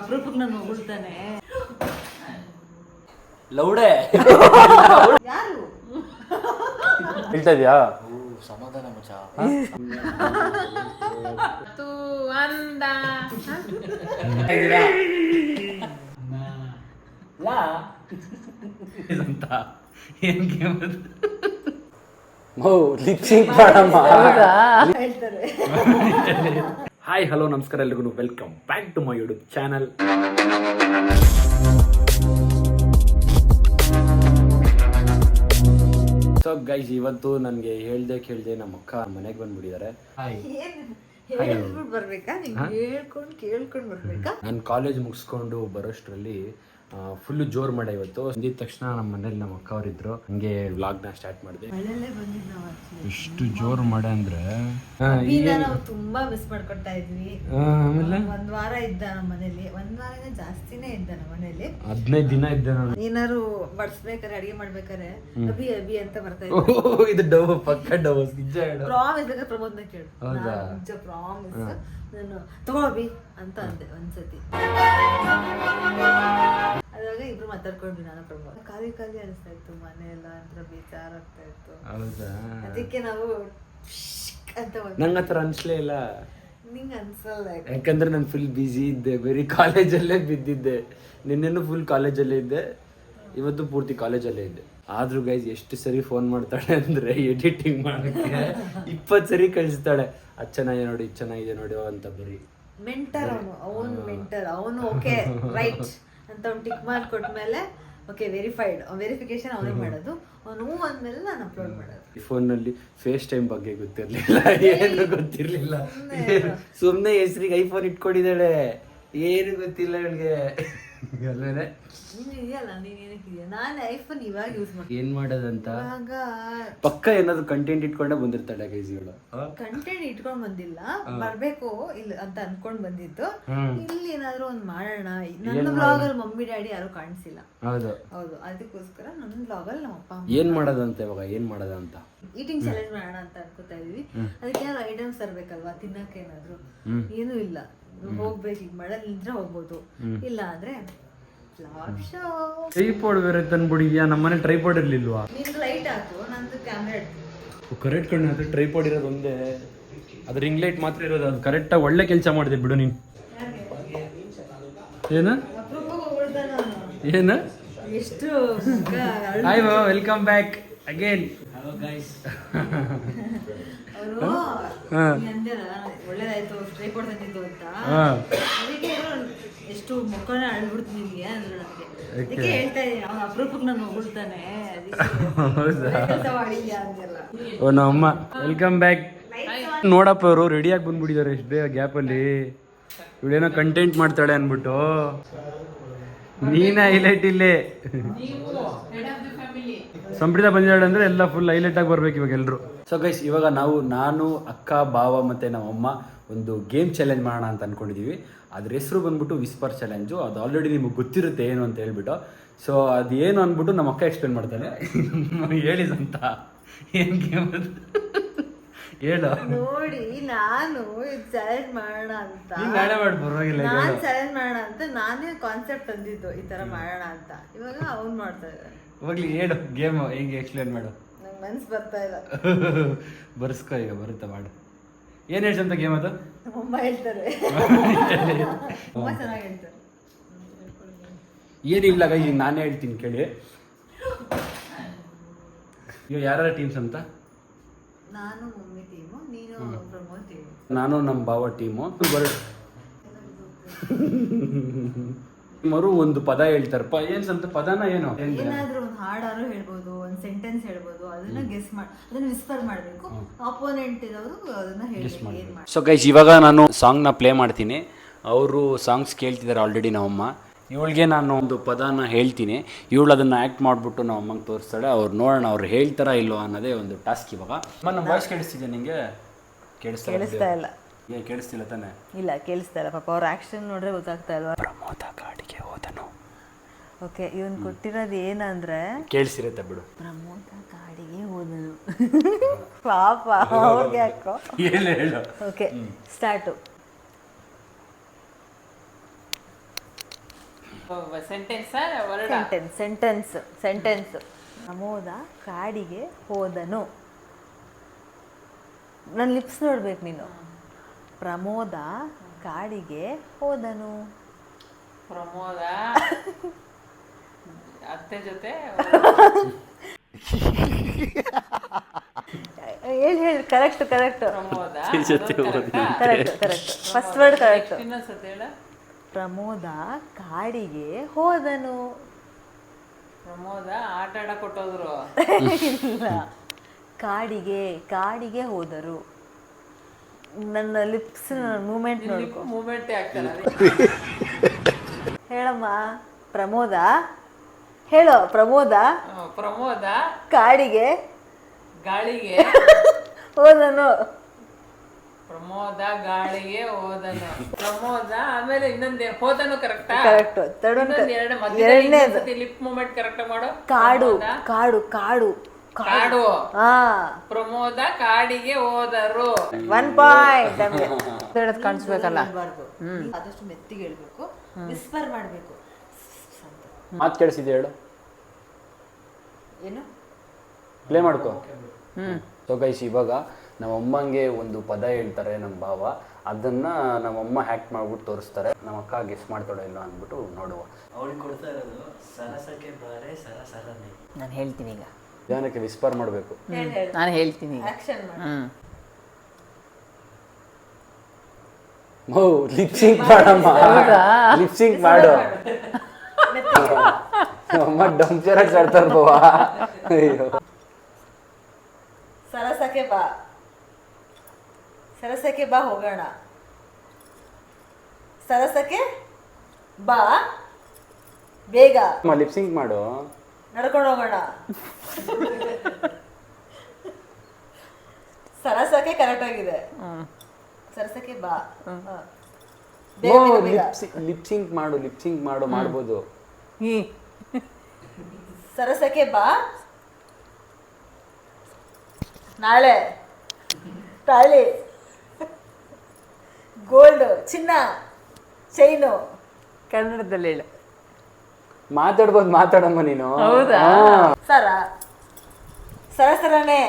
ಅಪರೂಪಕ್ಕೆ ನಾನು ಹೊಗಳ್ತಾನೆ. ಲೌಡೆ ಯಾರು ಹೇಳ್ತಾ ಇದೆಯಾ? ಸಮಾಧಾನ ಮಚ್ಚ. ತೂ ಅಂದ ಅಂತ ಏನ್ ಗೇಮ್ ಅದು? ಲಿಪ್ಸಿಂಗ್ ಮಾಡಮ್ಮ ಹೇಳ್ತಾರೆ. ಹಾಯ್ ಹಲೋ ನಮಸ್ಕಾರ ಎಲ್ರಿಗೂ welcome back to my YouTube channel. So guys, ಇವತ್ತು ನನಗೆ ಹೇಳ್ದೆ ಕೇಳ್ದೆ ನಮ್ಮ ಅಕ್ಕ ಮನೆಗೆ ಬಂದ್ಬಿಟ್ಟಿದ್ದಾರೆ. ಹೇಳ್ಬಿಟ್ಟು ಬರ್ಬೇಕಾ? ಕೇಳ್ಕೊಂಡು ಬರ್ಬೇಕಾ? ನಾನು ಕಾಲೇಜ್ ಮುಗಿಸ್ಕೊಂಡು ಬರೋಷ್ಟರಲ್ಲಿ ಫುಲ್ ಜೋರ್ ಮಾಡೆ. ಇವತ್ತು ಬಂದಿದ ತಕ್ಷಣ ನಮ್ಮ ಮನೇಲಿ ನಮ್ಮ ಅಕ್ಕ ಅವರಿದ್ರು, ಹಂಗೆ ವ್ಲಾಗ್ನ ಸ್ಟಾರ್ಟ್ ಮಾಡಿದೆ. ಮಳೆಯಲ್ಲೇ ಬಂದಿದ್ದು ನಾವು. ಎಷ್ಟು ಜೋರ್ ಮಾಡೆ ಅಂದ್ರೆ ನಾವು ತುಂಬಾ ಮಿಸ್ ಮಾಡ್ಕೊಳ್ತಾ ಇದ್ವಿ. ಆಮೇಲೆ ಒಂದ್ ವಾರ ಇದ್ದ ನಮ್ಮ ಮನೇಲಿ, ಒಂದ್ ವಾರ ಜಾಸ್ತಿನೇ ಇದ್ದ ನಮ್ಮ ಮನೇಲಿ. 15 ದಿನ ಇದ್ದೆ ನಾನು. ಏನಾರು ಬಡ್ಸ್ಬೇಕಾರೆ, ಅಡಿಗೆ ಮಾಡ್ಬೇಕಾರೆ ಅಭಿ ಅಭಿ ಅಂತ ಬರ್ತಾ ಇದು ಡವ್, ಪಕ್ಕ ಡವ್. ನಿಜ ಹೇಳು. ಪ್ರಾಮಿಸ್ ಬೇಕಾದ್ರೆ ಪ್ರಮೋದ್ನ ಕೇಳು. ಹೌದಾ? ನಿಜ ಪ್ರಾಮಿಸ್. ನಾನು ತಗೋ ಅಭಿ ಅಂತ ಅಂದೆ ಒಂದ್ಸತಿ. ಅದಾಗ ಇಬ್ರು ಮಾತಾಡ್ಕೊಂಡ್ವಿ ನಾನು ಪ್ರಮೋದ್. ಖಾಲಿ ಖಾಲಿ ಅನಿಸ್ತಾ ಇತ್ತು ಮನೆ ಎಲ್ಲ ಅಂತ, ಬೇಜಾರ್ ಆಗ್ತಾ ಇತ್ತು. ಹೌದಾ? ಅದಕ್ಕೆ ನಾವು ಅಂತ ನಂಗೆ ಹತ್ರ ಅನ್ಸ್ಲೇ ಇಲ್ಲ. ನಿಂಗೆ ಅನ್ಸಲ್ಲ? ಯಾಕಂದ್ರೆ ನಾನು ಫುಲ್ ಬ್ಯುಸಿ ಇದ್ದೆ, ಬರೀ ಕಾಲೇಜಲ್ಲೇ ಬಿದ್ದಿದ್ದೆ. ನಿನ್ನೆನೂ ಫುಲ್ ಕಾಲೇಜಲ್ಲೇ ಇದ್ದೆ, ಇವತ್ತು ಪೂರ್ತಿ ಕಾಲೇಜಲ್ಲೇ ಇದ್ದೆ. ಆದ್ರೂ ಗೈಸ್ ಎಷ್ಟು ಸರಿ ಫೋನ್ ಮಾಡ್ತಾಳೆ ಅಂದ್ರೆ ಎಡಿಟಿಂಗ್ ಮಾಡೋಕ್ಕೆ 20 ಸರಿ ಕಳಿಸ್ತಾಳೆ. ಅದು ಚೆನ್ನಾಗಿದೆ ನೋಡಿ, ಇದು ಚೆನ್ನಾಗಿದೆ ನೋಡಿ ಅಂತ. ಬರೀ ಮೆಂಟರ್ ಅವನು ಮೆಂಟರ್ ಅವನು. ಓಕೆ ರೈಟ್ ಅಂತ ಅವ್ನು ಟಿಕ್ ಮಾರ್ಕ್ ಕೊಟ್ಮೇಲೆ ಓಕೆ ವೆರಿಫೈಡ್, ವೆರಿಫಿಕೇಶನ್ ಅವನೇ ಮಾಡೋದು. ಅವನು ಅಂದ್ಮೇಲೆ ನಾನು ಅಪ್ಲೋಡ್ ಮಾಡೋದು. ಈ ಫೋನಲ್ಲಿ ಫೇಸ್ ಟೈಮ್ ಬಗ್ಗೆ ಗೊತ್ತಿರ್ಲಿಲ್ಲ, ಏನು ಗೊತ್ತಿರ್ಲಿಲ್ಲ. ಸುಮ್ಮನೆ ಹೆಸರಿಗೆ ಐಫೋನ್ ಇಟ್ಕೊಂಡಿದ್ದಾಳೆ, ಏನು ಗೊತ್ತಿಲ್ಲ ಅವಳಿಗೆ. ಅಲ್ವೇನೆ ಇದೆಯಲ್ಲ, ನೀನೇನಕ್ಕಿದೆಯಾ? ನಾನು ಐಫೋನ್ ಇವಾಗ ಯೂಸ್ ಮಾಡ್ತೀನಿ. ಏನ್ ಮಾಡೋದಂತ ಪಕ್ಕ ಏನಾದ್ರು ಕಂಟೆಂಟ್ ಇಟ್ಕೊಂಡೆ ಬಂದಿರ್ತಾಳೆ ಗೈಸ್ಗಳು. ಕಂಟೆಂಟ್ ಇಟ್ಕೊಂಡ್ ಬಂದಿಲ್ಲ, ಬರ್ಬೇಕು ಇಲ್ಲ ಅಂತ ಅನ್ಕೊಂಡ್ ಬಂದಿದ್ದು. ಇಲ್ಲಿ ಏನಾದ್ರು ಒಂದ್ ಮಾಡೋಣ. ನನ್ನ ಬ್ಲಾಗ್ ಅಲ್ಲಿ ಮಮ್ಮಿ ಡ್ಯಾಡಿ ಯಾರು ಕಾಣಿಸಿಲ್ಲ. ಹೌದು ಹೌದು, ಅದಕ್ಕೋಸ್ಕರ ನನ್ನ ಬ್ಲಾಗ್ ಅಲ್ಲಿ ನಮ್ಮ ಅಪ್ಪ ಏನ್ ಮಾಡೋದಂತ ಇವಾಗ, ಏನ್ ಮಾಡೋದಂತ ಈಟಿಂಗ್ ಚಾಲೆಂಜ್ ಮಾಡೋಣ ಅಂತ ಅನ್ಕೋತಾ ಇದೀವಿ. ಅದಕ್ಕೆ ಏನಾದ್ರು ಐಟಮ್ಸ್ ತರ್ಬೇಕಲ್ವಾ, ತಿನ್ನಕ್ಕೆ ಏನಾದ್ರು. ಏನೂ ಇಲ್ಲ, ಹೋಗ್ಬೇಕು. ಈಗ ಮಳೆ ನಿಂತ್ರೆ ಹೋಗ್ಬೋದು, ಇಲ್ಲ ಅಂದ್ರೆ ಟ್ರೈಪಾಡ್ ಬೇರೆ ತಂದ್ಬಿಡಿದ್ಯಾ? ನಮ್ಮನೆ ಟ್ರೈಪಾಡ್ ಇರ್ಲಿಲ್ವಾ? ನಿಂದು ಲೈಟ್ ಹಾಕು, ನಂದು ಕ್ಯಾಮ್ರಾ ಇಡ್ತೀನಿ. ಕರೆಕ್ಟ್ ಕಣ್ಣು, ಅದು ಟ್ರೈಪಾಡ್ ಇರೋದು ಒಂದೇ, ಅದು ರಿಂಗ್ ಲೈಟ್ ಮಾತ್ರ ಇರೋದು. ಅದು ಕರೆಕ್ಟಾಗಿ ಒಳ್ಳೆ ಕೆಲಸ ಮಾಡಿದೆ ಬಿಡು ನೀನು. ಏನ ಏನ ಎಷ್ಟು ಹಾಯ್ ಮಾಮ, welcome back again. Hello guys. ಅವರು ಒಳ್ಳೇದಾಯ್ತು ಟ್ರೈಪಾಡ್ ತಂದಿದ್ದು ಅಂತ. ಅದಕ್ಕೆ ಎಷ್ಟು ಮುಖನ ಅಳ್ಬಿಡ್ತು ನಿನ್ಗೆ ಅಂದ್ರೆ ನನಗೆ. ಅದಕ್ಕೆ ಹೇಳ್ತಾ ಇದ್ದೀನಿ, ಅವ್ನ ಅಪರೂಪಕ್ಕೆ ನಾನು ಹೊಗಳ್ತಾನೆ. ಓ ನಮ್ಮ ವೆಲ್ಕಮ್ ಬ್ಯಾಕ್. ನೋಡಪ್ಪ, ಅವರು ರೆಡಿಯಾಗಿ ಬಂದ್ಬಿಟ್ಟಿದ್ದಾರೆ ಎಷ್ಟು ಬೇಗ ಗ್ಯಾಪಲ್ಲಿ. ಇವಳೇನೋ ಕಂಟೆಂಟ್ ಮಾಡ್ತಾಳೆ ಅನ್ಬಿಟ್ಟು ನೀನ ಹೈಲೈಟ್ ಇಲ್ಲೇ. ಸಂಪ್ರೀತ ಬಂದಿದ್ದಾಳೆ ಅಂದ್ರೆ ಎಲ್ಲ ಫುಲ್ ಹೈಲೈಟ್ ಆಗಿ ಬರ್ಬೇಕು ಇವಾಗ ಎಲ್ರು. ಸೊ ಗೈಸ್, ಇವಾಗ ನಾನು ಅಕ್ಕ, ಬಾವ ಮತ್ತೆ ನಮ್ಮಮ್ಮ ಒಂದು ಗೇಮ್ ಚಾಲೆಂಜ್ ಮಾಡೋಣ ಅಂತ ಅನ್ಕೊಂಡಿದೀವಿ. ಅದ್ರ ಹೆಸರು ಬಂದ್ಬಿಟ್ಟು ವಿಸ್ಪರ್ ಚಾಲೆಂಜು. ಅದು ಆಲ್ರೆಡಿ ನಿಮಗೆ ಗೊತ್ತಿರುತ್ತೆ ಏನು ಅಂತ ಹೇಳ್ಬಿಟ್ಟು. ಸೊ ಅದೇನು ಅಂದ್ಬಿಟ್ಟು ನಮ್ಮ ಅಕ್ಕ ಎಕ್ಸ್ಪ್ಲೇನ್ ಮಾಡ್ತಾಳೆ. ಹೇಳಿದಂತ ಏನ್ ಗೇಮ್ ಅದು ಹೇಳು. ನೋಡಿ, ನಾನು ಚಾಲೆಂಜ್ ಮಾಡೋಣ ಅಂತ, ನಾಳೆ ಮಾಡಿ ಪರವಾಗಿಲ್ಲ, ನಾನು ಚಾಲೆಂಜ್ ಮಾಡೋಣ ಅಂತ ನಾನೇ ಕಾನ್ಸೆಪ್ಟ್ ತಂದಿದ್ದು ಈ ತರ ಮಾಡೋಣ ಅಂತ. ಇವಾಗ ಅವ್ನು ಮಾಡ್ತಾ ಇದ್ದಾರೆ. ಹೋಗ್ಲಿ, ಹೇಳು ಗೇಮ್ ಹೆಂಗೆ ಎಕ್ಸ್ಪ್ಲೇನ್ ಮಾಡು. ನಂಗೆ ಮನ್ಸು ಬರ್ತಾ ಇಲ್ಲ. ಬರ್ಸ್ಕೊ, ಈಗ ಬರುತ್ತೆ ಮಾಡು. ಏನು ಹೇಳ್ತಂತ ಗೇಮ್ ಅದು? ನಮ್ಮಮ್ಮ ಹೇಳ್ತಾರೆ, ತುಂಬ ಚೆನ್ನಾಗಿ ಹೇಳ್ತಾರೆ. ಏನಿಲ್ಲ ಈಗ ನಾನೇ ಹೇಳ್ತೀನಿ ಕೇಳಿ. ಇವಾಗ ಯಾರ ಟೀಮ್ಸ್ ಅಂತ? ನಾನು ಮಮ್ಮಿ ಟೀಮು, ನೀನು ಪ್ರಮೋದ್ ಟೀಮು. ನಾನು ನಮ್ಮ ಬಾವ ಟೀಮು. ಮರು ಒಂದು ಪದ ಹೇಳ್ತಾರಪ್ಪ. ಏನ್ಸಂತ ಪದನ ಏನು? ಏನಾದ್ರೂ ಒಂದು ಹಾಡಾರು ಹೇಳ್ಬೋದು, ಒಂದು ಸೆಂಟೆನ್ಸ್ ಹೇಳ್ಬೋದು. ಅದನ್ನ ಗೆಸ್ ಮಾಡಿ, ಅದನ್ನ ವಿಸ್ಪರ್ ಮಾಡಬೇಕು. ಅಪೋನೆಂಟ್ ಇರೋರು ಅದನ್ನ ಹೇಳಿ. ಸೊ ಗೈಸ್, ಇವಾಗ ನಾನು ಸಾಂಗ್ನ ಪ್ಲೇ ಮಾಡ್ತೀನಿ. ಅವರು ಸಾಂಗ್ಸ್ ಕೇಳ್ತಿದ್ದಾರೆ ಆಲ್ರೆಡಿ ನಮ್ಮಮ್ಮ. ಇವಳಿಗೆ ನಾನು ಒಂದು ಪದನ ಹೇಳ್ತೀನಿ, ಇವಳು ಅದನ್ನು ಆ್ಯಕ್ಟ್ ಮಾಡಿಬಿಟ್ಟು ನಮ್ಮ ಅಮ್ಮಂಗೆ ತೋರಿಸ್ತಾಳೆ. ಅವ್ರು ನೋಡೋಣ ಅವ್ರು ಹೇಳ್ತಾರಾ ಇಲ್ವೋ ಅನ್ನೋದೇ ಒಂದು ಟಾಸ್ಕ್ ಇವಾಗ. ನಮ್ಮ ವಾಯ್ಸ್ ಕೇಳಿಸ್ತಿದ್ಯಾ ನಿಂಗೆ? ಕೇಳಿಸ್ತಾ ಇಲ್ಲ. ಏನು ಕೇಳಿಸ್ತಿಲ್ಲ ತಾನೆ? ಇಲ್ಲ, ಕೇಳಿಸ್ತಾ ಇಲ್ಲ. ಪಾಪ ಅವ್ರ ಆಕ್ಷನ್ ನೋಡ್ರೆ ಗೊತ್ತಾಗ್ತಾ ಇಲ್ವಾ? ಪ್ರಮೋದ ಕಾಡಿಗೆ ಹೋದನು. ಓಕೆ, ಇವನ್ ಕೊಟ್ಟಿರೋದು ಏನಂದ್ರೆ ಕೇಳಿಸಿರುತ್ತೆ ಬಿಡು. ಪ್ರಮೋದ ಕಾಡಿಗೆ ಹೋದನು. ಪಾಪ ಅವ್ರಿಗೆ ಹಾಕೋ. ಏನು ಹೇಳು. Okay, start. ಸೆಂಟೆನ್ಸ್. ಪ್ರಮೋದ ಕಾಡಿಗೆ ಹೋದನು. ನನ್ನ ಲಿಪ್ಸ್ ನೋಡ್ಬೇಕು ನೀನು. ಪ್ರಮೋದ ಕಾಡಿಗೆ ಹೋದನು. ಪ್ರಮೋದ ಅತ್ತೆ ಜೊತೆ ಹೇಳಿ correct. Pramod correct first word correct. ಇನ್ನೊಂದ್ಸತಿ ಹೇಳ. ಪ್ರಮೋದ ಕಾಡಿಗೆ ಹೋದನು. ಪ್ರಮೋದ ಆಟ ಆಡ ಕೊಟ್ಟೋದ್ರು. ಇಲ್ಲ, ಕಾಡಿಗೆ ಹೋದರು. ನನ್ನ ಲಿಪ್ಸ್ ಮೂಮೆಂಟ್ ನೋಡ್ಕೊ. ಮೂಮೆಂಟೇ ಆಗ್ತಲ್ಲ. ಹೇಳಮ್ಮ. ಪ್ರಮೋದ ಹೇಳೋ. ಪ್ರಮೋದ ಪ್ರಮೋದ ಕಾಡಿಗೆ ಗಾಳಿಗೆ ಹೋದನು. ಪ್ರಮೋದ ಗಾಳಿಗೆ ಹೋದನು. ಪ್ರಮೋದ ಆಮೇಲೆ ಇನ್ನೊಂದೇ ಹೋದನು. ಕರೆಕ್ಟಾ? ಕರೆಕ್ಟ್. ಎರಡನೇದು ಲಿಪ್ ಮೂಮೆಂಟ್ ಕರೆಕ್ಟ್ ಮಾಡು. ಕಾಡು. ಹಾ, ಪ್ರಮೋದ ಕಾಡಿಗೆ ಹೋದರು. 1 ಪಾಯಿಂಟ್. ಹೇಳೋದು ಕಾಣಿಸ್ಬೇಕಲ್ಲ. ಆದಷ್ಟು ಮೆತ್ತಿಗೆ ಹೇಳ್ಬೇಕು, ವಿಸ್ಪರ್ ಮಾಡ್ಬೇಕು. ಮಾತು ಕೇಳಿಸಿದೆ ಹೇಳು. ಏನು ಪ್ಲೇ ಮಾಡ್ಕೋ. ಸೊ ಗೈಸ್, ಇವಾಗ ನಮ್ಮ ಅಮ್ಮಂಗೆ ಒಂದು ಪದ ಹೇಳ್ತಾರೆ ನಮ್ಮ ಭಾವ. ಅದನ್ನ ನಮ್ಮಮ್ಮ ಹ್ಯಾಕ್ ಮಾಡ್ಬಿಟ್ಟು ತೋರಿಸ್ತಾರೆ. ನಮ್ಮ ಅಕ್ಕ ಗೆಸ್ ಮಾಡ್ತಾಳೋ ಇಲ್ಲ ಅಂದ್ಬಿಟ್ಟು ನೋಡುವ. ಅವಳು ಕೊಡ್ತಾ ಇರೋದು ಸರಸಕ್ಕೆ ಬಾರೆ ಸರಸರನೆ. ನಾನು ಹೇಳ್ತೀನಿ ಈಗ. ಜನಕ್ಕೆ ವಿಸ್ಪರ್ ಮಾಡಬೇಕು. ನಾನು ಹೇಳ್ತೀನಿ ಈಗ. ಆಕ್ಷನ್ ಮಾಡಿ. ಲಿಪ್ಸಿಂಕ್ ಮಾಡಮ್ಮ. ಲಿಪ್ಸಿಂಕ್ ಮಾಡು. ಅಮ್ಮ ಡಂಚರಾಗಿ ಆಡ್ತಾರ ಬಾವಾ. ಅಯ್ಯೋ. ಸರಸಕ್ಕೆ ಬಾ ಹೋಗೋಣ. ಸರಸಕ್ಕೆ ಬಾ ಬೇಗ. ಲಿಪ್ಸಿಂಕ್ ಮಾಡು. ನಡ್ಕೊಂಡು ಹೋಗೋಣ. ಸರಸಕ್ಕೆ ಕರೆಕ್ಟ್ ಆಗಿದೆ. ಸರಸಕ್ಕೆ ಬಾ. ಲಿಪ್ಸಿಂಕ್ ಮಾಡು ಮಾಡ್ಬೋದು. ಸರಸಕ್ಕೆ ಬಾ. ನಾಳೆ ತಾಳಿ, ಗೋಲ್ಡ್, ಚಿನ್ನ, ಚೈನು. ಕನ್ನಡದಲ್ಲಿ ಹೇಳು. ಮಾತಾಡಮ್ಮ ನೀನು. ಹೌದಾ? ಸರಸರನೆ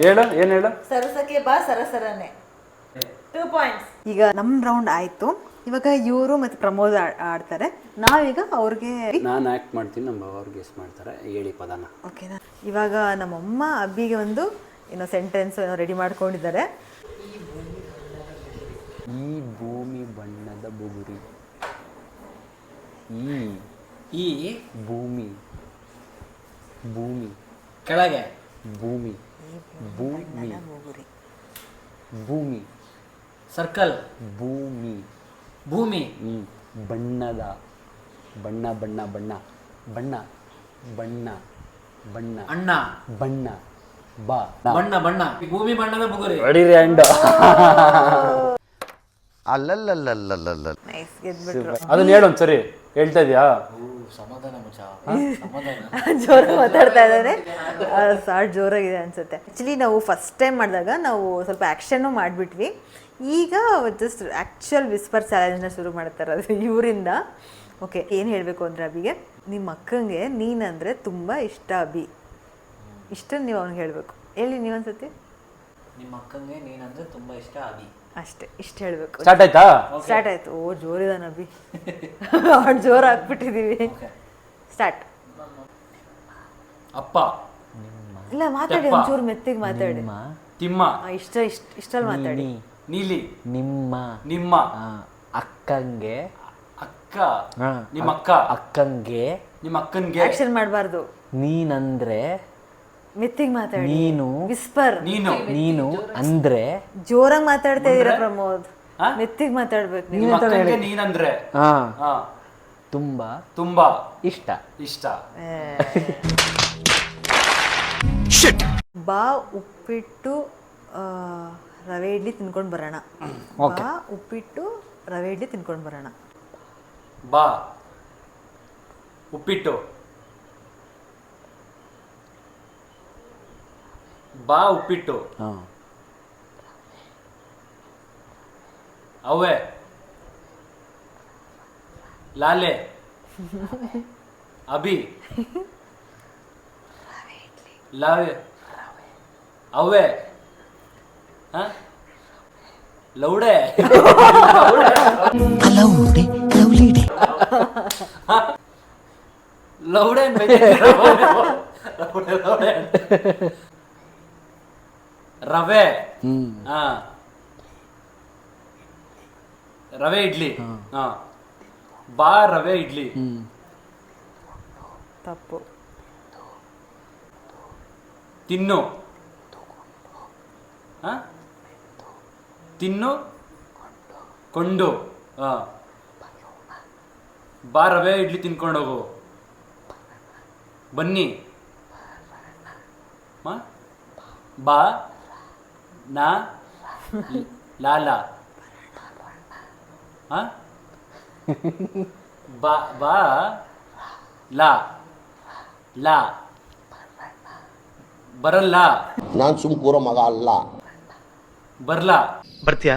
ಹೇಳು. ಏನ್ ಹೇಳು? ಸರಸಕ್ಕೆ ಬಾ ಸರಸರನೆ. 2 ಪಾಯಿಂಟ್ಸ್. ಈಗ ನಮ್ ರೌಂಡ್ ಆಯ್ತು. ಇವಾಗ ಇವರು ಮತ್ತೆ ಪ್ರಮೋದ್ ಆಡ್ತಾರೆ. ನಾವೀಗ ಅವ್ರಿಗೆ ನಾನು ಆಕ್ಟ್ ಮಾಡ್ತೀನಿ, ನಮ್ಮ ಅವ್ರು ಗೆಸ್ ಮಾಡ್ತಾರೆ. ಹೇಳಿ ಪದನ. ಓಕೆನಾ? ಇವಾಗ ನಮ್ಮಮ್ಮ ಅಬ್ಬಿಗೆ ಒಂದು ಏನೋ ಸೆಂಟೆನ್ಸ್ ಏನೋ ರೆಡಿ ಮಾಡ್ಕೊಂಡಿದ್ದಾರೆ. ಈ ಭೂಮಿ ಬಣ್ಣದ ಬುಗುರಿ. ಈ ಭೂಮಿ ಕೆಳಗೆ ಭೂಮಿ ಸರ್ಕಲ್ ಭೂಮಿ ಬಣ್ಣದ ಬಣ್ಣ ಅಣ್ಣ ಬಣ್ಣ ಬಾ ಬಣ್ಣ ಭೂಮಿ ಬಣ್ಣದ ಬುಗುರಿ. ಹೊಡಿರಿ ಅಂಡ್. ನೈಸ್, ಗೆದ್ಬಿಟ್ರು. ಅದನ್ನ ಹೇಳು ಒಂದ್ಸರಿ. ಹೇಳ್ತಾ ಇದೀಯಾ? ಸಮಾಧಾನ ಮಚ್ಚ. ಜೋರಾಗಿ ಮಾತಾಡ್ತಾ ಇದ್ದಾರೆ. ಸಾಟ್ ಜೋರಾಗಿದೆ ಅನ್ಸುತ್ತೆ. ಆ್ಯಕ್ಚುಲಿ ನಾವು ಫಸ್ಟ್ ಟೈಮ್ ಮಾಡಿದಾಗ ನಾವು ಸ್ವಲ್ಪ ಆ್ಯಕ್ಷನ್ನು ಮಾಡಿಬಿಟ್ವಿ. ಈಗ ಜಸ್ಟ್ ಆ್ಯಕ್ಚುಯಲ್ ವಿಸ್ಪರ್ ಚಾಲೆಂಜ್ನ ಶುರು ಮಾಡ್ತಾರೆ ಅದು ಇವರಿಂದ. ಓಕೆ, ಏನು ಹೇಳಬೇಕು ಅಂದರೆ ಅಬಿಗೆ, ನಿಮ್ಮ ಅಕ್ಕಂಗೆ ನೀನಂದರೆ ತುಂಬ ಇಷ್ಟ ಅಬಿ. ಇಷ್ಟನ್ನು ನೀವು ಅವ್ನಿಗೆ ಹೇಳಬೇಕು. ಹೇಳಿ ನೀವೊಂದ್ಸತಿ. ನಿಮ್ಮ ಅಕ್ಕಂಗೆ ನೀನಂದ್ರೆ ತುಂಬ ಇಷ್ಟ ಅಬಿ. ಅಷ್ಟೇ, ಇಷ್ಟು ಹೇಳಬೇಕು. ಸ್ಟಾರ್ಟ್ ಆಯ್ತಾ? ಸ್ಟಾರ್ಟ್ ಆಯಿತು. ಓ, ಜೋರಿದಾನ ಅಬಿ. ಅವ್ನು ಜೋರು ಹಾಕ್ಬಿಟ್ಟಿದ್ದೀವಿ. ಸ್ಟಾರ್ಟ್. ಅಪ್ಪ. ಇಲ್ಲ, ಮಾತಾಡಿ ಒಂಚೂರು ಮೆತ್ತಿಗೆ ಮಾತಾಡಿ. ತಿಮ್ಮ. ಇಷ್ಟಲ್ಲಿ ಮಾತಾಡಿ. ನೀಲಿ. ನಿಮ್ಮ ಅಕ್ಕಂಗೆ. ಅಕ್ಕ. ನಿಮ್ಮ ಅಕ್ಕ. ಅಕ್ಕಂಗೆ. ನಿಮ್ಮ ಅಕ್ಕನ್ಗೆ. ಆಕ್ಷನ್ ಮಾಡಬಾರ್ದು. ನೀನಂದ್ರೆ. ಮೆತ್ತಿಗೆ ಮಾತಾಡಿ. ನೀನು. ವಿಸ್ಪರ್. ನೀನು ಅಂದ್ರೆ. ಜೋರಾಗಿ ಮಾತಾಡ್ತಾ ಇದೀರಾ ಪ್ರಮೋದ್. ಮೆತ್ತಿಗೆ ಮಾತಾಡ್ಬೇಕು. ನಿಮ್ಮ ಅಕ್ಕನ್ಗೆ ನೀನಂದ್ರೆ. ತುಂಬಾ ಇಷ್ಟ. ಬಾ ಉಪ್ಪಿಟ್ಟು ರವೆ ಇಡ್ಲಿ ತಿನ್ಕೊಂಡು ಬರೋಣ. ಬಾ ಉಪ್ಪಿಟ್ಟು ರವೆ ಇಡ್ಲಿ ತಿನ್ಕೊಂಡು ಬರೋಣ. ಬಾ ಉಪ್ಪಿಟ್ಟು. ಬಾ ಉಪ್ಪಿಟ್ಟು. ಅವೇ ಲಾಲೆ ಅಭಿ ಲಾವೆ ಅವೇ ಲೌಡೆ ಲೌಡೆ ರವೆ ರವೆ ಇಡ್ಲಿ ಬಾ ರವೆ ಇಡ್ಲಿ ತಪ್ಪು. ತಿನ್ನು ತಿನ್ನು ಕೊಂಡು ಬಾ ರವೆ ಇಡ್ಲಿ ತಿನ್ಕೊಂಡೋಗು. ಬನ್ನಿ ಬಾ ನಾ ಲಾಲ ಬಾ ಬಾ ಲಾ ಲಾ ಬರಲ್ಲ. ನಾನ್ ಸುಮ್ ಕೂರೋ ಮಗ ಅಲ್ಲ. ಬರ್ಲಾ ಬರ್ತೀಯಾ?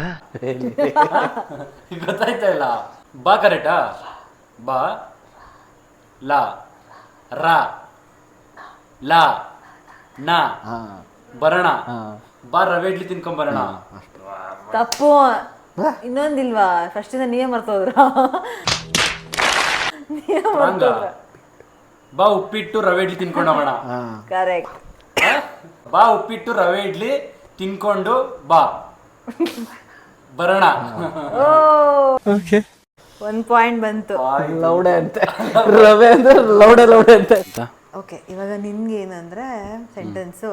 ಗೊತ್ತಾಯ್ತಾ ಇಲ್ಲ? ಬಾ ಕರೆಕ್ಟಾ? ಬಾ ಲಾ ರಾ ಲಾ ನಾ ಬರೋಣ. ಬಾ ರವೆ ಇಡ್ಲಿ ತಿನ್ಕೊಂಬರೋಣ. ತಪ್ಪು. ಇನ್ನೊಂದಿಲ್ವಾ? ಫಸ್ಟಿಂದ ನೀವೇ ಮರ್ತೋದ್ರ. ಬಾ ಉಪ್ಪಿಟ್ಟು ರವೆ ಇಡ್ಲಿ ತಿನ್ಕೊಂಡು ಹೋಗೋಣ. ಕರೆಕ್ಟ್. ಬಾ ಉಪ್ಪಿಟ್ಟು ರವೆ ಇಡ್ಲಿ ತಿನ್ಕೊಂಡು ಬಾ ಬರೋಣ. 1 ಪಾಯಿಂಟ್ ಬಂತು. ಲೌಡೆ ಅಂತೆ ರವೆ ಅಂದ್ರೆ ಲೌಡೆ ಅಂತೆ. ಓಕೆ, ಇವಾಗ ನಿನ್ಗೆ ಏನಂದ್ರೆ ಸೆಂಟೆನ್ಸು,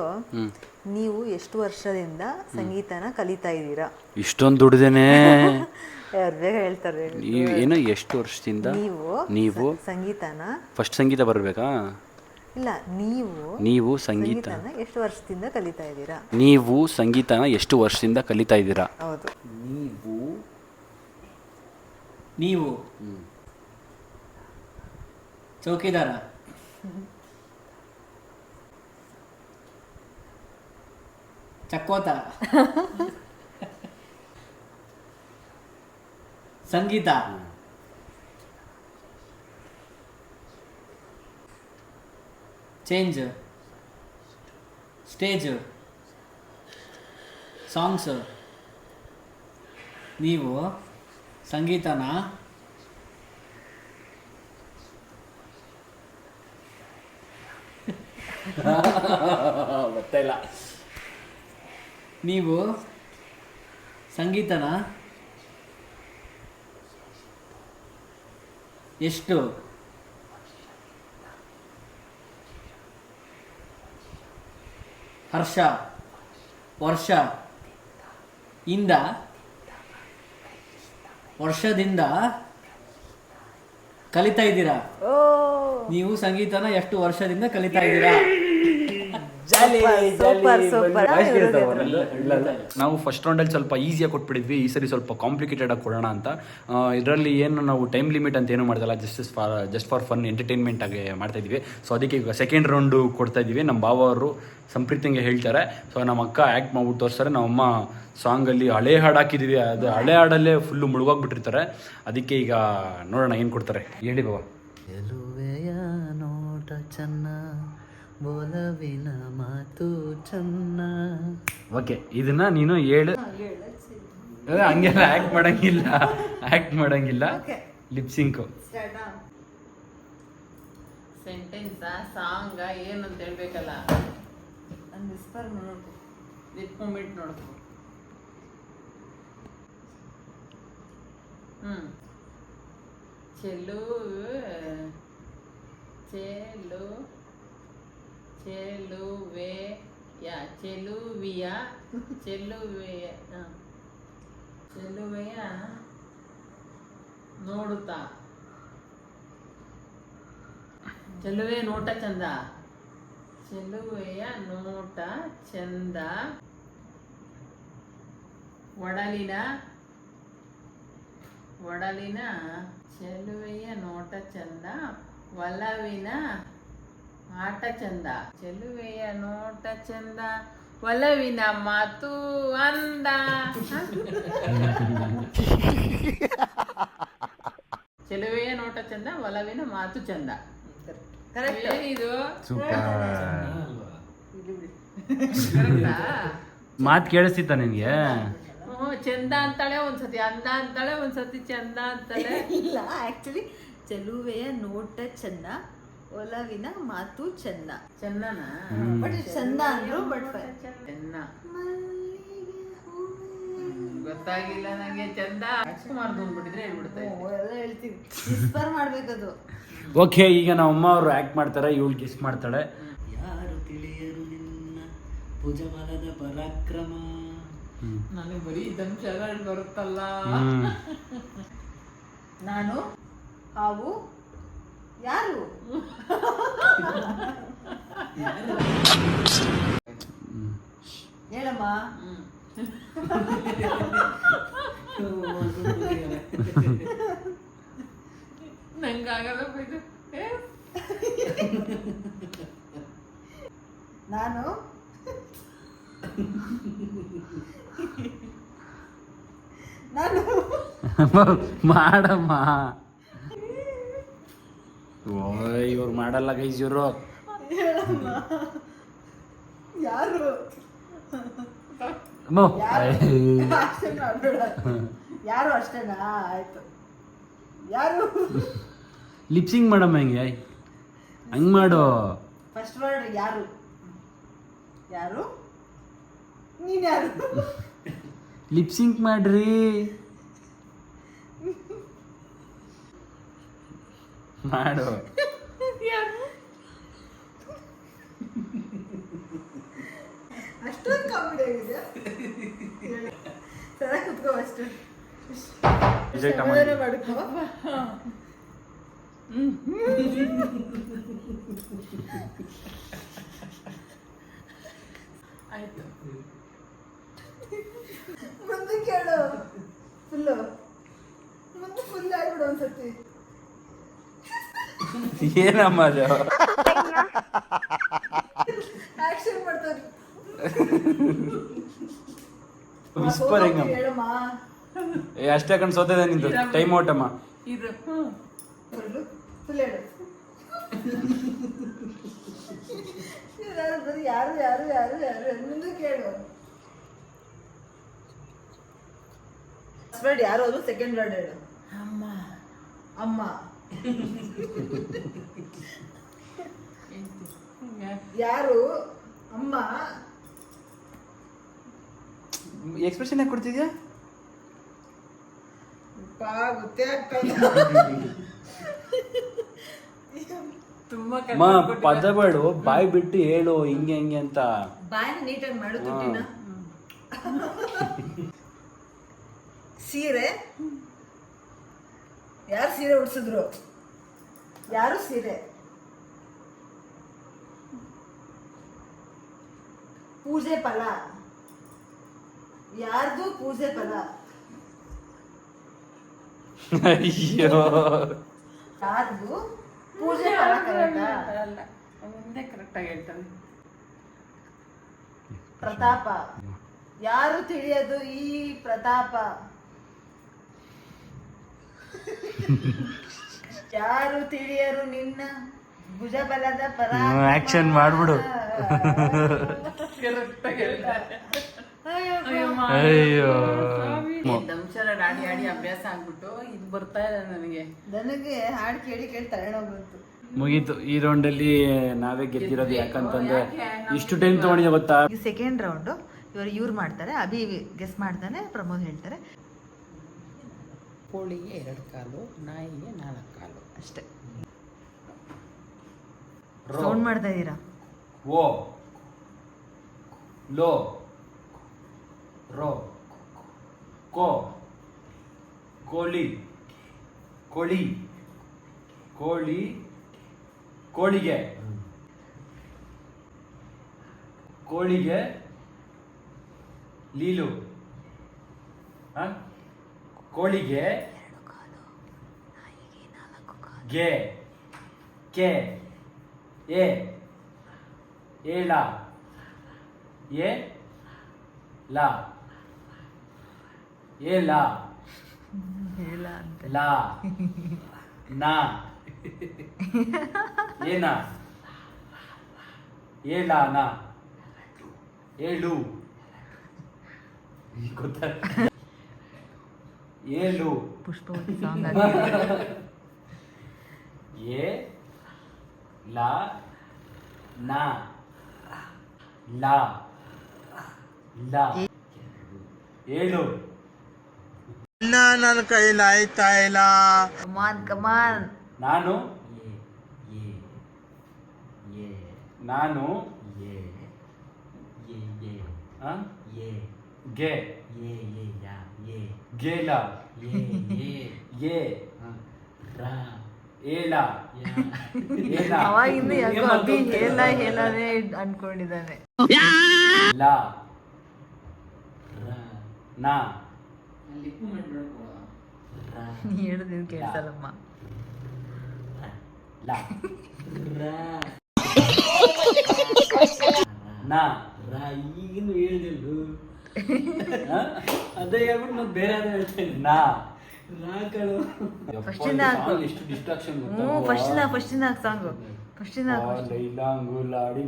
ನೀವು ಎಷ್ಟು ವರ್ಷದಿಂದ ಸಂಗೀತನ ಕಲಿತಾ ಇದ್ದೀರಾ? ಇಷ್ಟೊಂದು ದುಡ್ದೇನೆ ಯಾರು ಬೇಗ ಹೇಳ್ತಾರೆ. ಏನೋ ಎಷ್ಟು ವರ್ಷದಿಂದ ನೀವು ಸಂಗೀತನ ಫಸ್ಟ್ ಸಂಗೀತ ಬರಬೇಕಾ? ಇಲ್ಲ, ನೀವು ಸಂಗೀತನ ಎಷ್ಟು ವರ್ಷದಿಂದ ಕಲಿತಾ ಇದ್ದೀರಾ? ನೀವು ಸಂಗೀತನ ಎಷ್ಟು ವರ್ಷದಿಂದ ಕಲಿತಾ ಇದ್ದೀರಾ? ಹೌದು. ನೀವು ಚೌಕಿದಾರ, ಚಕ್ಕೋತ, ಸಂಗೀತ, ಚೇಂಜ್, ಸ್ಟೇಜ್, ಸಾಂಗ್ಸ್. ನೀವು ಸಂಗೀತನ ಗೊತ್ತಿಲ್ಲ. ನೀವು ಸಂಗೀತನ ಎಷ್ಟು ವರ್ಷದಿಂದ ಕಲಿತಾ ಇದ್ದೀರಾ? ನೀವು ಸಂಗೀತನ ಎಷ್ಟು ವರ್ಷದಿಂದ ಕಲಿತಾ ಇದ್ದೀರಾ? ನಾವು ಫಸ್ಟ್ ರೌಂಡಲ್ಲಿ ಸ್ವಲ್ಪ ಈಸಿಯಾಗಿ ಕೊಟ್ಬಿಟ್ಟಿದ್ವಿ. ಈ ಸರಿ ಸ್ವಲ್ಪ ಕಾಂಪ್ಲಿಕೇಟೆಡ್ ಆಗಿ ಕೊಡೋಣ ಅಂತ. ಇದರಲ್ಲಿ ಏನು ನಾವು ಟೈಮ್ ಲಿಮಿಟ್ ಅಂತ ಏನು ಮಾಡ್ದಲ್ಲ, ಜಸ್ಟ್ ಫಾರ್ ಫನ್ ಎಂಟರ್ಟೈನ್ಮೆಂಟ್ ಆಗಿ ಮಾಡ್ತಾ ಇದ್ವಿ. ಸೊ ಅದಕ್ಕೆ ಈಗ ಸೆಕೆಂಡ್ ರೌಂಡು ಕೊಡ್ತಾ ಇದ್ದೀವಿ. ನಮ್ಮ ಭಾವ ಅವರು ಸಂಪ್ರೀತಿಂಗೆ ಹೇಳ್ತಾರೆ. ಸೊ ನಮ್ಮ ಅಕ್ಕ ಆ್ಯಕ್ಟ್ ಮಾಡ್ಬಿಟ್ಟು ತೋರಿಸ್ತಾರೆ. ನಮ್ಮಮ್ಮ ಸಾಂಗಲ್ಲಿ ಹಳೆ ಹಾಡು ಹಾಕಿದ್ದೀವಿ. ಅದು ಹಳೆ ಹಾಡಲ್ಲೇ ಫುಲ್ಲು ಮುಳುಗೋಗ್ಬಿಟ್ಟಿರ್ತಾರೆ. ಅದಕ್ಕೆ ಈಗ ನೋಡೋಣ ಏನು ಕೊಡ್ತಾರೆ. ಹೇಳಿ ಬಾವ. ಎಲುವೆಯ ನೋಟ ಚೆನ್ನ, ಬೋಲವಿನ ಮಾತು ಚೆನ್ನ. ಓಕೆ, ಇದನ್ನ ನೀನು ಹೇಳು. ಹಂಗೆಲ್ಲ ಆ್ಯಕ್ಟ್ ಮಾಡಂಗಿಲ್ಲ. ಲಿಪ್ಸಿಂಕು. ಸೆಂಟೆನ್ಸ್ ಸಾಂಗ್ ಏನು ಅಂತ ಹೇಳ್ಬೇಕಲ್ಲ. ಲಿಪ್ ಮೂಮೆಂಟ್ ನೋಡ್ಕೊ. ಚೆಲುವೆಯ ನೋಡುತ್ತಾ. ಚೆಲುವೆ ನೋಟ ಚಂದ. ಚೆಲುವೆಯ ನೋಟ ಚಂದ. ಒಡಲಿನ ಚೆಲುವೆಯ ನೋಟ ಚಂದ. ಒಲವಿನ ಆಟ ಚಂದ. ಚೆಲುವೆಯ ನೋಟ ಚಂದ, ಒಲವಿನ ಮಾತು ಅಂದ. ಚೆಲುವೆಯ ನೋಟ ಚಂದ, ಒಲವಿನ ಮಾತು ಚಂದ. ಕರೆಕ್ಟ್. ಏನಿದು? ಸೂಪರ್. ಮಾತು ಕೇಳಿಸ್ತಿತ್ತ ನಿನ್ಗೆ? ಚಂದ ಅಂತಾಳೆ ಒಂದ್ಸತಿ, ಅಂದ ಅಂತಾಳೆ ಒಂದ್ಸತಿ, ಚಂದ ಅಂತಾಳೆ. ಇಲ್ಲ, ಆಕ್ಚುಲಿ ಚೆಲುವೆಯ ನೋಟ ಚಂದ, ಒಲವಿನ ಮಾತು ಚಂದ. ಚಂದನಾ? ಬಟ್ ಚಂದ ಅಂದ್ರು ಬಟ್ ಚೆನ್ನ ಗೊತ್ತಾಗಿಲ್ಲ ನಂಗೆ. ಚಂದ ರಾಜ್ಕುಮಾರ್ದು ಅಂದ್ಬಿಟ್ಟಿದ್ರೆ ಹೇಳ್ಬಿಡ್ತಾ ಇದ್ದೆ. ಎಲ್ಲ ಹೇಳ್ತೀವಿ, ವಿಸ್ಪರ್ ಮಾಡ್ಬೇಕದು. ಓಕೆ, ಈಗ ನಮ್ಮ ಅಮ್ಮ ಅವರು ಆ್ಯಕ್ಟ್ ಮಾಡ್ತಾರೆ, ಇವಳು ಗೆಸ್ಟ್ ಮಾಡ್ತಾಳೆ. ಯಾರು ತಿಳಿಯರು ನಿನ್ನ ಭುಜಬಲದ ಪರಾಕ್ರಮ. ನನಗೆ ಬರೀ ದಂಶಗಳು ಬರುತ್ತಲ್ಲ. ನಾನು ಹಾವು ಯಾರು? ಹೇಳಮ್ಮ. ನಂಗಾಗಲ್ಲಪ್ಪ ಇದು. ನಾನು ನಾನು ಮಾಡಮ್ಮ. ಓಯ್, ಇವ್ರು ಮಾಡಲ್ಲ ಗೈಸ್, ಇವರು. ಯಾರು? ಅಷ್ಟೇನಾ? ಮಾಡ್ಬೇಡ. ಯಾರು ಅಷ್ಟೇನಾ? ಆಯ್ತು. ಯಾರು? ಲಿಪ್ಸಿಂಗ್ ಮಾಡಮ್ಮ, ಹೆಂಗೆ ಹಂಗ್ ಮಾಡು. ಫಸ್ಟ್ ವರ್ಡ್ ಯಾರು? ಯಾರು? ನೀನ್ ಯಾರು? ಲಿಪ್ಸಿಂಕ್ ಮಾಡ್ರಿ. ಮಾಡು. ಅಷ್ಟೊಂದು ಕಾಮಿಡಿ ಆಗಿದೆ. ಸರ ಕುತ್ಕೋ ಅಷ್ಟು. ಸಮಾಧಾನ ಮಾಡ್ಕೋ. ಆಯ್ತು. ಮುಂದೆ ಕೇಳು. ಫುಲ್ಲು ಮುಂದೆ ಫುಲ್ ಆಗ್ಬಿಡು ಒಂದ್ಸತಿ. ಏನಮ್ಮ ಅದು? ಆಕ್ಷನ್ ಮಾಡ್ತಾರೆ. ವಿಸ್ಪರ್ ಹೆಂಗಮ್ಮ? ಹೇಳಮ್ಮ. ಅಷ್ಟೇ ಕಣ್ ಸೋತದೆ ನಿಂದು. ಟೈಮ್ ಔಟಮ್ಮ. ಇದು ಫುಲ್ ಹೇಳು. ಬರೀ ಯಾರು ಯಾರು ಯಾರು ಯಾರು ಮುಂದೆ ಕೇಳು. ಫಸ್ಟ್ ವರ್ಡ್ ಯಾರು, ಅದು ಸೆಕೆಂಡ್ ವರ್ಡ್ ಹೇಳು. ಅಮ್ಮ. ಅಮ್ಮ. ಯಾರು? ಅಮ್ಮ. ಎಕ್ಸ್ಪ್ರೆಷನ್ ಯಾಕೆ ಕೊಡ್ತಿದ್ಯಾ? ಗೊತ್ತೇ ಆಗ್ತದೆ. ತುಂಬಾ ಪದಗಳು ಬಾಯ್ ಬಿಟ್ಟು ಹೇಳು, ಹಿಂಗೆ ಹಿಂಗೆ ಅಂತ. ಬಾಯಿನ ನೀಟಾಗಿ ಮಾಡು. ತುಟಿನ. ಸೀರೆ. ಯಾರು ಸೀರೆ ಉಡ್ಸಿದ್ರು? ಯಾರು ಸೀರೆ? ಪೂಜೆ ಫಲ. ಯಾರ್ದು ಪೂಜೆ ಫಲ? ಅಯ್ಯೋ, ಯಾರ್ದು ಪೂಜೆ ಫಲ? ಕರೆಕ್ಟಾ? ಅಲ್ಲ, ಮುಂದೆ ಕರೆಕ್ಟಾಗಿ ಹೇಳ್ತಾನೆ. ಪ್ರತಾಪ. ಯಾರು ತಿಳಿಯದು ಈ ಪ್ರತಾಪ? ಯಾರು ತಿಳಿಯರು ನಿನ್ನ ಭುಜಬಲದ ಪರಾಕ್ರಮ. ಆಕ್ಷನ್ ಮಾಡ್ಬಿಡು. ಕರೆಕ್ಟಾಗಿ ಹೇಳ್ತಾನೆ. ಅಯ್ಯೋ, ದಂಶರ ಆಡಿ ಆಡಿ ಅಭ್ಯಾಸ ಆಗ್ಬಿಟ್ಟು ಇದು ಬರ್ತಾ ಇಲ್ಲ ನನಗೆ. ನನಗೆ ಹಾಡು ಕೇಳಿ ಕೇಳಿ ತಲೆನೋವು ಬಂತು. ಮುಗೀತು. ಈ ರೌಂಡಲ್ಲಿ ನಾವೇ ಗೆದ್ದಿರೋದು. ಯಾಕಂತಂದ್ರೆ ಇಷ್ಟು ಟೈಮ್ ತಗೊಂಡಿದೆ ಗೊತ್ತಾ? ಈಗ ಸೆಕೆಂಡ್ ರೌಂಡು ಇವ್ರು ಮಾಡ್ತಾರೆ, ಅಭಿ ಗೆಸ್ ಮಾಡ್ತಾನೆ, ಪ್ರಮೋದ್ ಹೇಳ್ತಾರೆ. ಕೋಳಿಗೆ 2 ಕಾಲು, ನಾಯಿಗೆ 4 ಕಾಲು ಅಷ್ಟೇ. ಸೌಂಡ್ ಮಾಡ್ತಾ ಇದ್ದೀರಾ? ಓ, ಲೋ, ರೋ, ಕೋ, ಕೋಳಿ, ಕೋಳಿ, ಕೋಳಿ, ಕೋಳಿಗೆ, ಕೋಳಿಗೆ ಲೀಲು, ಕೋಳಿಗೆ ಗೆ, ಕೆ, ಎ, ಏಳ, ಎ, ಲಾ, ಏಲ, ಲಾ, ನಾ ಏನ ಏಲಾನ ಏಳು ಗೊತ್ತಾ ಏಳು ಪುಷ್ಪವತಿ ಸಾಂಗ್ ಏ ಲಾ ನಾ ಲಾ ಲಾ ಏಳು ನನ್ನ ಕೈಲಾಯ್ತಾ ಇಲ್ಲ. ಕಮಾನ್ ನಾನು ಏ ನಾನು ಏ ಏ ಏ ಆ? ಏ ಗೆ ಏ ಏ ಯಾ ಏ ಗೇಲ ಏ ಏ ಏ ರಾ ಏಲ ಯಾ ಏಲ ಅವಾಗಿಂದ ಯಾಕೋ ಅಭಿ ಹೇಳನೇ ಅನ್ಕೊಂಡಿದ್ದಾನೆ. ಲಾ ರಾ ನಾ ರಾ ನೀ ಹೇಳಿದ್ ಕೇಳ್ಸಲ್ಲಮ್ಮ. ಲಾ ರಾ ನಾ ರಾ ಈಗಿನ ಹೇಳಿದೆಲ್ಲು ಆ? ಅದೇ ಹೇಳ್ಬಿಟ್ಟು ಮತ್ತೆ ಬೇರೆ ಅದೇ ಹೇಳ್ತೇನೆ ನಾ ರಾ ಕಳು First ಇಂದ ಹಾಕು. ಎಷ್ಟು ಡಿಸ್ಟ್ರಾಕ್ಷನ್ ಫಸ್ಟಿಂದ ಸಾಂಗು ಫಸ್ಟಿಂದ ಲೈಲಾಂಗುಲಾಡಿ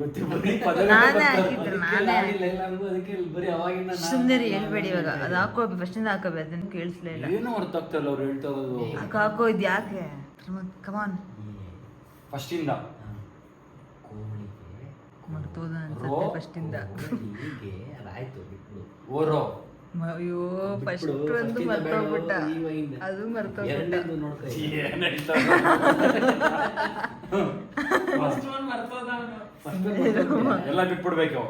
ನಾನೇ ಹಾಕಿದ್ರು ನಾನೇ ಅದಕ್ಕೆ ಬರೀ ಅವಾಗಿಂದ ಸುಂದರಿ ಹೇಳ್ಬೇಡಿ ಇವಾಗ ಅದು ಹಾಕೋ ಫಸ್ಟಿಂದ ಹಾಕೋಬಿ ಅದನ್ನು ಕೇಳಿಸ್ಲೇ ಇಲ್ಲ. ಏನು ಅರ್ಥ ಆಗ್ತಾ ಇಲ್ಲ ಅವ್ರು ಹೇಳ್ತಾ ಇರೋದು ಹಾಕೋ ಇದು ಯಾಕೆ ಕಮಾನ್ ಫಸ್ಟ್ ಇಂದ ಕೋಳಿಗೆ ಮರ್ತೋದ ರೋ. ಅನ್ಸುತ್ತೆ ಫಸ್ಟಿಂದ. ಕೋಳಿಗೆ ಅದಾಯ್ತು ಬಿಟ್ಬಿಡು ಓರೋ ಅಯ್ಯೋ ಫಸ್ಟ್ ಬಿಟ್ಬಿಡು, ಒಂದು first ಇಂದ ಮರ್ತೋಗ್ಬಿಟ್ಟ ಬೇಡ, ಇವಾಗಿಂದ. ಅದು ಮರ್ತೋಗ್ಬಿಟ್ಟ. ಎರಡನೇದು ನೋಡ್ಕೊ ಏನ್ ಹೇಳ್ತಾ ಎಲ್ಲ ಬಿಟ್ಬಿಡ್ಬೇಕು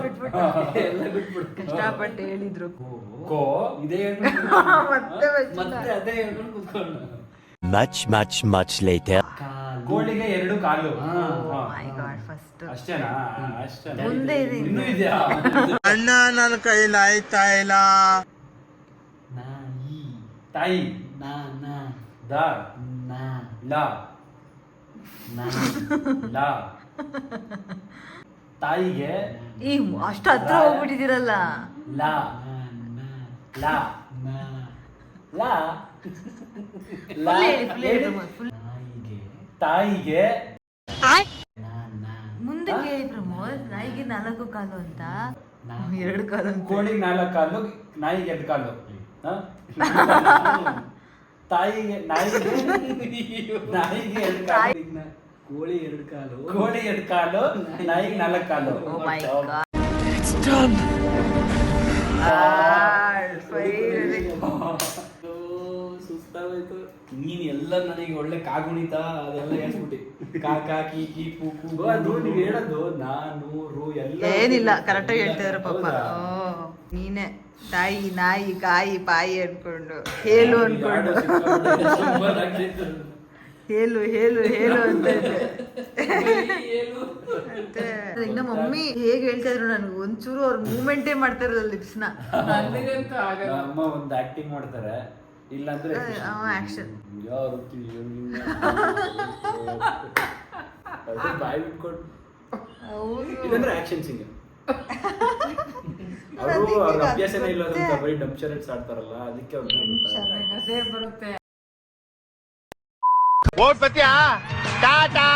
ಬಿಟ್ಬಿಟ್ಟು ಎಲ್ಲ ಬಿಟ್ಬಿಡು ಕಷ್ಟಪಟ್ಟು ಹೇಳಿದ್ರು. ಕೋ ಇದೇ ಹೇಳ್ಬಿಟ್ಟು ಮತ್ತೆ ಮತ್ತೆ ಅದೇ ಹೇಳ್ಕೊಂಡು ಕೂತ್ಕೊಂಡು much later. ಕೋಳಿಗೆ ಎರಡು ಕಾಲು ಹಾ. ಹಾ. ಮೈ ಗಾಡ್ ಫಸ್ಟ್ ಅಷ್ಟೇನಾ ಅಷ್ಟೇನಾ ಮುಂದೆ ಇದೆ ಇನ್ನೂ ಇದೆಯಾ ಅಣ್ಣ ನನ್ನ ಕೈಲಾಯ್ತಾ ಇಲ್ಲ. ನಾಯಿ ತಾಯಿ ನಾ ನಾ ದ ನಾ ಲಾ ನಾ ಲಾ ತಾಯಿಗೆ ಈ ಅಷ್ಟು ಹತ್ರ ಹೋಗ್ಬಿಟ್ಟಿದ್ದೀರಲ್ಲ. ಲಾ ನಾ ಲಾ ನಾ ಲಾ ಲಾ ಫುಲ್ ನಾಯಿಗೆ ತಾಯಿಗೆ ನಾ ನಾ ಮುಂದೆ ಕೇಳಿ ಪ್ರಮೋದ್. ನಾಯಿಗೆ 4 ಕಾಲು ಅಂತ ನಾ 2 ಕಾಲು ಅಂತ. ಕೋಳಿಗೆ 4 ಕಾಲು ನಾಯಿಗೆ 2 ಕಾಲು ಹ? ತಾಯಿಗೆ ನಾಯಿಗೆ 2 ಕಾಲು ಕೋಳಿ ಎರಡು ಕಾಲು ಕೋಳಿ 2 ಕಾಲು ನಾಯಿಗೆ 4 ಕಾಲು Oh my God. ಸುಸ್ತಾಗೋಯ್ತು. ನೀನ್ ಎಲ್ಲ ನನಗೆ ಒಳ್ಳೆ ಕಾಗುಣಿತ ಅದೆಲ್ಲ ಹೇಳ್ಬಿಟ್ಟಿ ಕಾಕಾ ಕೀ ಕೀ ಪೂ ಪೂ ಅದು ನೀವ್ ಹೇಳೋದು ನಾನು ರು ಎಲ್ಲ ಏನಿಲ್ಲ ಕರೆಕ್ಟಾಗಿ ಹೇಳ್ತಿದಾರೆ ಪಾಪ. ಓ ನೀನೆ ತಾಯಿ ನಾಯಿ ಕಾಯಿ ಪಾಯಿ ಅನ್ಕೊಂಡು ಹೇಳು ಅನ್ಕೊಂಡು ಹೇಳು ಹೇಳು ಹೇಳು ಅಂತ ಇದ್ದೆ. ಮತ್ತೆ ಇನ್ನ ಮಮ್ಮಿ ಹೇಗೆ ಹೇಳ್ತಾ ಇದ್ರು ನನ್ಗೆ ಒಂಚೂರು ಅವ್ರ ಮೂಮೆಂಟೇ ಮಾಡ್ತಾ ಇರಲ್ಲ ಲಿಪ್ಸ್ನ. ನನಗಂತೂ ಆಗಲ್ಲ. ಅಮ್ಮ ಒಂದು ಆಕ್ಟಿಂಗ್ ಮಾಡ್ತಾರೆ ಇಲ್ಲಾಂದ್ರೆ ಆಕ್ಷನ್ ಯಾರು ಬಾಯಿ ಬಿಟ್ಕೊಂಡು ಇಲ್ಲಾಂದ್ರೆ ಆಕ್ಷನ್ ಸಿಂಗ್ ಅವರು ಅವ್ರ ಅಭ್ಯಾಸನೇ ಇಲ್ಲ ಬರೀ ಡಂಪ್ಚರ್ಸ್ ಆಡ್ತಾರಲ್ಲ ಅದಕ್ಕೆ ಅವ್ರು ಅದೇ ಬರುತ್ತೆ. ಓಟ್ ಬತ್ತೀಯಾ ಟಾಟಾ.